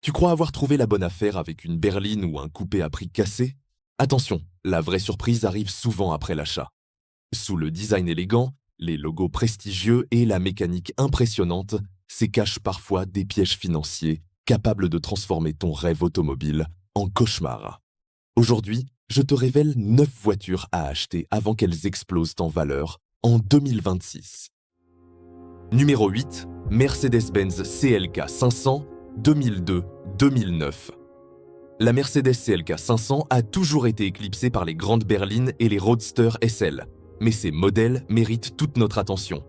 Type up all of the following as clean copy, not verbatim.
Tu crois avoir trouvé la bonne affaire avec une berline ou un coupé à prix cassé? Attention, la vraie surprise arrive souvent après l'achat. Sous le design élégant, les logos prestigieux et la mécanique impressionnante, s'y cachent parfois des pièges financiers capables de transformer ton rêve automobile en cauchemar. Aujourd'hui, je te révèle 9 voitures à acheter avant qu'elles explosent en valeur en 2026. Numéro 8, Mercedes-Benz CLK 500 2002-2009. La Mercedes CLK 500 a toujours été éclipsée par les grandes berlines et les roadsters SL, mais ces modèles méritent toute notre attention.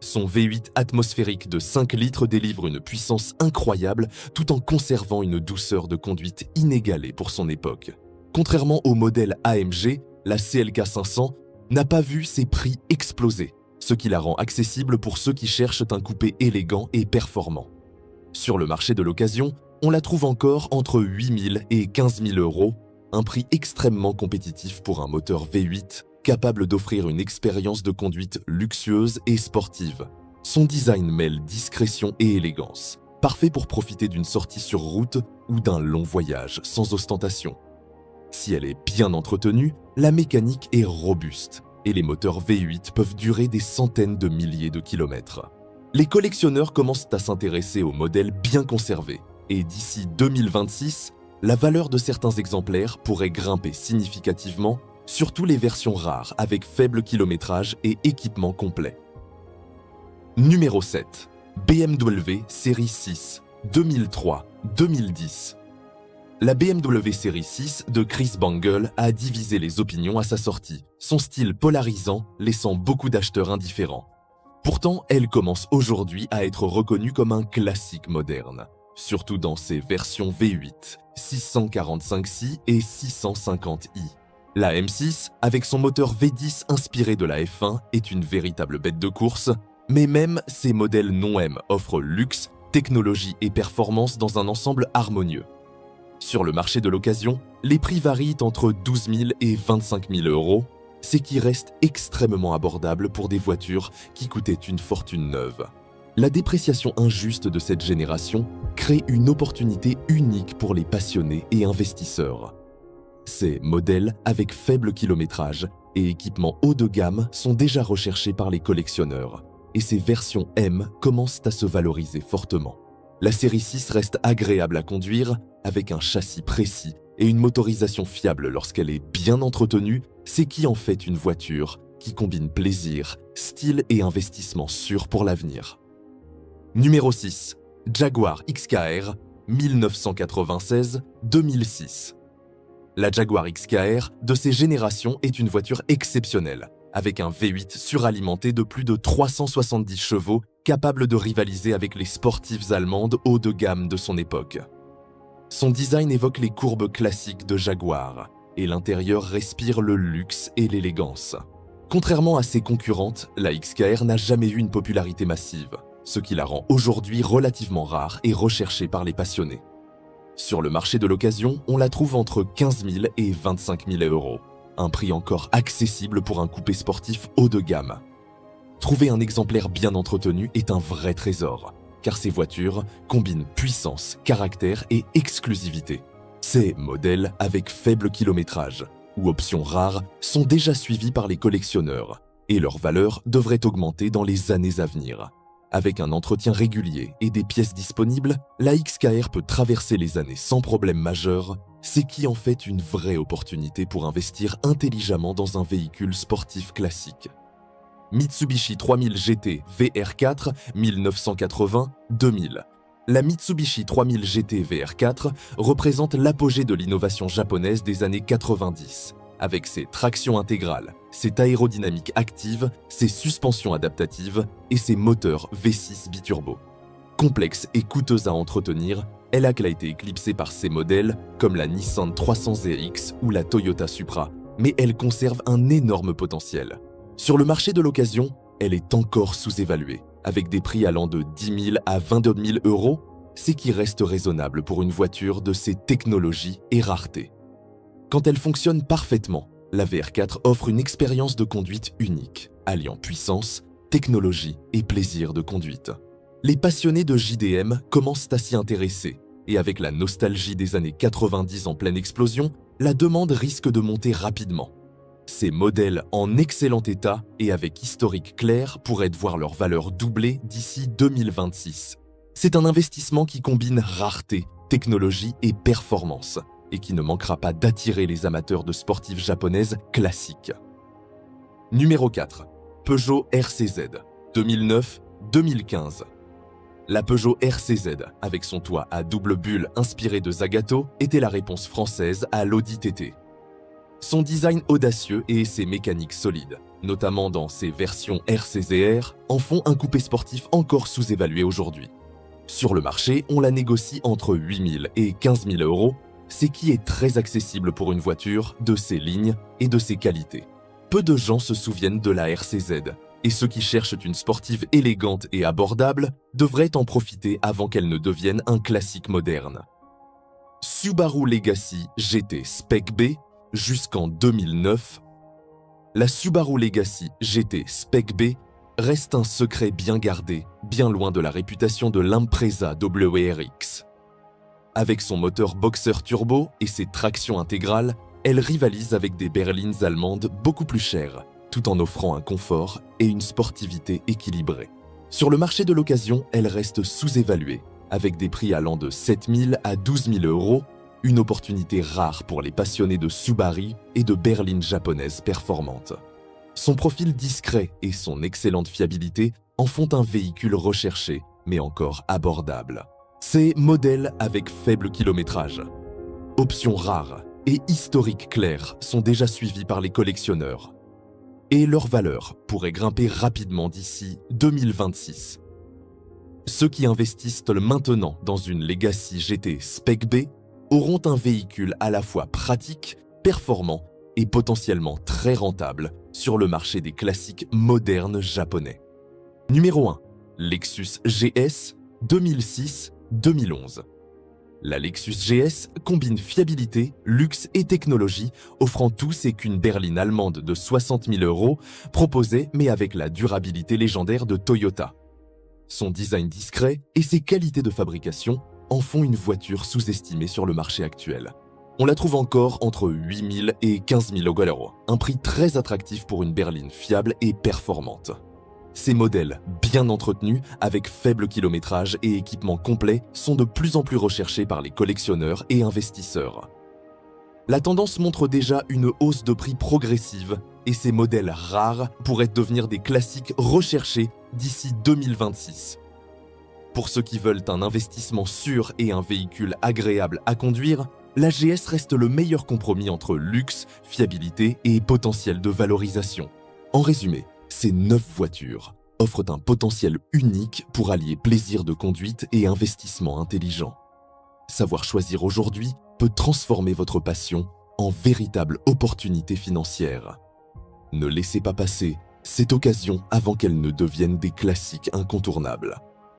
Son V8 atmosphérique de 5 litres délivre une puissance incroyable tout en conservant une douceur de conduite inégalée pour son époque. Contrairement au modèle AMG, la CLK 500 n'a pas vu ses prix exploser, ce qui la rend accessible pour ceux qui cherchent un coupé élégant et performant. Sur le marché de l'occasion, on la trouve encore entre 8 000 et 15 000 euros, un prix extrêmement compétitif pour un moteur V8 capable d'offrir une expérience de conduite luxueuse et sportive. Son design mêle discrétion et élégance, parfait pour profiter d'une sortie sur route ou d'un long voyage sans ostentation. Si elle est bien entretenue, la mécanique est robuste et les moteurs V8 peuvent durer des centaines de milliers de kilomètres. Les collectionneurs commencent à s'intéresser aux modèles bien conservés et d'ici 2026, la valeur de certains exemplaires pourrait grimper significativement, surtout les versions rares avec faible kilométrage et équipement complet. Numéro 7. BMW Série 6 2003-2010. La BMW Série 6 de Chris Bangle a divisé les opinions à sa sortie, son style polarisant laissant beaucoup d'acheteurs indifférents. Pourtant, elle commence aujourd'hui à être reconnue comme un classique moderne, surtout dans ses versions V8, 645i et 650i. La M6, avec son moteur V10 inspiré de la F1, est une véritable bête de course, mais même ses modèles non-M offrent luxe, technologie et performance dans un ensemble harmonieux. Sur le marché de l'occasion, les prix varient entre 12 000 et 25 000 euros, ce qui reste extrêmement abordable pour des voitures qui coûtaient une fortune neuve. La dépréciation injuste de cette génération crée une opportunité unique pour les passionnés et investisseurs. Ces modèles avec faible kilométrage et équipements haut de gamme sont déjà recherchés par les collectionneurs, et ces versions M commencent à se valoriser fortement. La série 6 reste agréable à conduire, avec un châssis précis et une motorisation fiable lorsqu'elle est bien entretenue, c'est qui en fait une voiture qui combine plaisir, style et investissement sûr pour l'avenir. Numéro 6. Jaguar XKR 1996-2006. La Jaguar XKR de ces générations est une voiture exceptionnelle, avec un V8 suralimenté de plus de 370 chevaux capable de rivaliser avec les sportives allemandes haut de gamme de son époque. Son design évoque les courbes classiques de Jaguar, et l'intérieur respire le luxe et l'élégance. Contrairement à ses concurrentes, la XKR n'a jamais eu une popularité massive, ce qui la rend aujourd'hui relativement rare et recherchée par les passionnés. Sur le marché de l'occasion, on la trouve entre 15 000 et 25 000 euros, un prix encore accessible pour un coupé sportif haut de gamme. Trouver un exemplaire bien entretenu est un vrai trésor, car ces voitures combinent puissance, caractère et exclusivité. Ces modèles avec faible kilométrage ou options rares sont déjà suivis par les collectionneurs et leur valeur devrait augmenter dans les années à venir. Avec un entretien régulier et des pièces disponibles, la XKR peut traverser les années sans problème majeur, ce qui en fait une vraie opportunité pour investir intelligemment dans un véhicule sportif classique. Mitsubishi 3000 GT VR4 1980-2000. La Mitsubishi 3000 GT VR4 représente l'apogée de l'innovation japonaise des années 90, avec ses tractions intégrales, ses aérodynamiques actives, ses suspensions adaptatives et ses moteurs V6 biturbo. Complexe et coûteuse à entretenir, elle a été éclipsée par ses modèles comme la Nissan 300ZX ou la Toyota Supra, mais elle conserve un énorme potentiel. Sur le marché de l'occasion, elle est encore sous-évaluée, avec des prix allant de 10 000 à 22 000 euros, ce qui reste raisonnable pour une voiture de ses technologies et raretés. Quand elle fonctionne parfaitement, la VR4 offre une expérience de conduite unique, alliant puissance, technologie et plaisir de conduite. Les passionnés de JDM commencent à s'y intéresser, et avec la nostalgie des années 90 en pleine explosion, la demande risque de monter rapidement. Ces modèles en excellent état et avec historique clair pourraient voir leur valeur doubler d'ici 2026. C'est un investissement qui combine rareté, technologie et performance, et qui ne manquera pas d'attirer les amateurs de sportives japonaises classiques. Numéro 4. Peugeot RCZ, 2009-2015. La Peugeot RCZ, avec son toit à double bulle inspiré de Zagato, était la réponse française à l'Audi TT. Son design audacieux et ses mécaniques solides, notamment dans ses versions RCZR, en font un coupé sportif encore sous-évalué aujourd'hui. Sur le marché, on la négocie entre 8 000 et 15 000 euros, ce qui est très accessible pour une voiture de ses lignes et de ses qualités. Peu de gens se souviennent de la RCZ, et ceux qui cherchent une sportive élégante et abordable devraient en profiter avant qu'elle ne devienne un classique moderne. Subaru Legacy GT Spec B jusqu'en 2009. La Subaru Legacy GT Spec B reste un secret bien gardé, bien loin de la réputation de l'Impreza WRX. Avec son moteur boxer turbo et ses tractions intégrales, elle rivalise avec des berlines allemandes beaucoup plus chères, tout en offrant un confort et une sportivité équilibrée. Sur le marché de l'occasion, elle reste sous-évaluée, avec des prix allant de 7 000 à 12 000 euros, une opportunité rare pour les passionnés de Subaru et de berlines japonaises performantes. Son profil discret et son excellente fiabilité en font un véhicule recherché, mais encore abordable. Ces modèles avec faible kilométrage, options rares et historiques clairs sont déjà suivis par les collectionneurs. Et leur valeur pourrait grimper rapidement d'ici 2026. Ceux qui investissent maintenant dans une Legacy GT Spec B auront un véhicule à la fois pratique, performant et potentiellement très rentable sur le marché des classiques modernes japonais. Numéro 1. Lexus GS 2006-2011. La Lexus GS combine fiabilité, luxe et technologie, offrant tout ce qu'une berline allemande de 60 000 euros proposait, mais avec la durabilité légendaire de Toyota. Son design discret et ses qualités de fabrication en font une voiture sous-estimée sur le marché actuel. On la trouve encore entre 8 000 et 15 000 euros, un prix très attractif pour une berline fiable et performante. Ces modèles, bien entretenus, avec faible kilométrage et équipement complet, sont de plus en plus recherchés par les collectionneurs et investisseurs. La tendance montre déjà une hausse de prix progressive et ces modèles rares pourraient devenir des classiques recherchés d'ici 2026. Pour ceux qui veulent un investissement sûr et un véhicule agréable à conduire, la GS reste le meilleur compromis entre luxe, fiabilité et potentiel de valorisation. En résumé, ces 9 voitures offrent un potentiel unique pour allier plaisir de conduite et investissement intelligent. Savoir choisir aujourd'hui peut transformer votre passion en véritable opportunité financière. Ne laissez pas passer cette occasion avant qu'elle ne devienne des classiques incontournables.